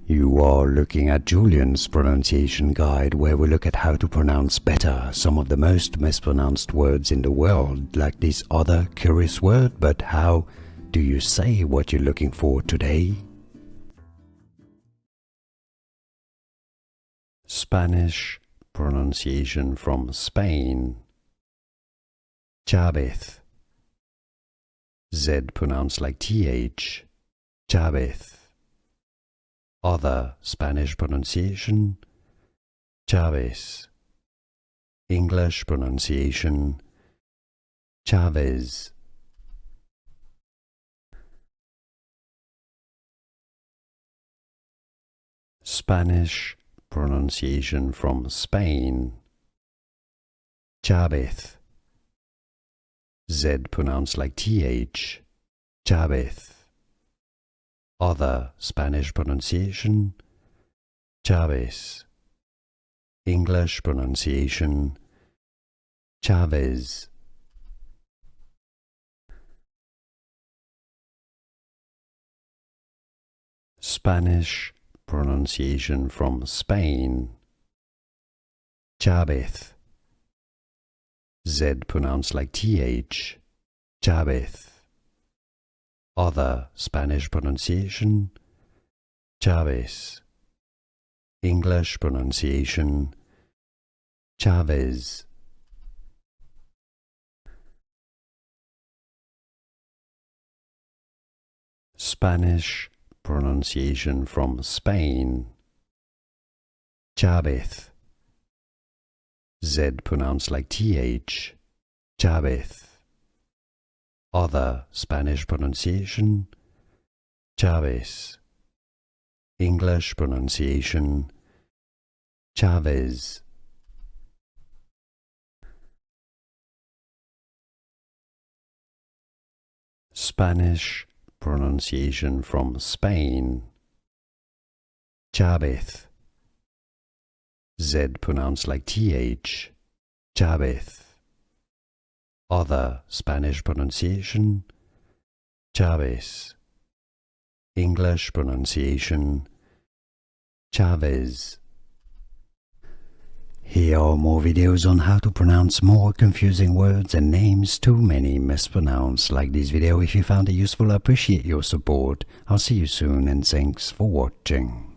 You are looking at Julian's pronunciation guide, where we look at how to pronounce better some of the most mispronounced words in the world, like this other curious word. But how do you say what you're looking for today? Spanish pronunciation from Spain. Chavez. Z pronounced like TH. Chavez. Other Spanish pronunciation. Chavez. English pronunciation. Chavez. Spanish pronunciation from Spain. Chavez. Z pronounced like TH. Chavez. Other Spanish pronunciation. Chavez. English pronunciation. Chavez. Spanish pronunciation from Spain. Chavez. Z pronounced like TH. Chavez. Other Spanish pronunciation. Chavez. English pronunciation. Chavez. Spanish pronunciation from Spain. Chavez. Z pronounced like TH. Chavez. Other Spanish pronunciation. Chavez. English pronunciation. Chavez. Spanish pronunciation from Spain. Chavez. Z pronounced like TH. Chavez. Other Spanish pronunciation. Chavez. English pronunciation. Chavez. Here are more videos on how to pronounce more confusing words and names too many mispronounced. Like this video if you found it useful. I appreciate your support. I'll see you soon and thanks for watching.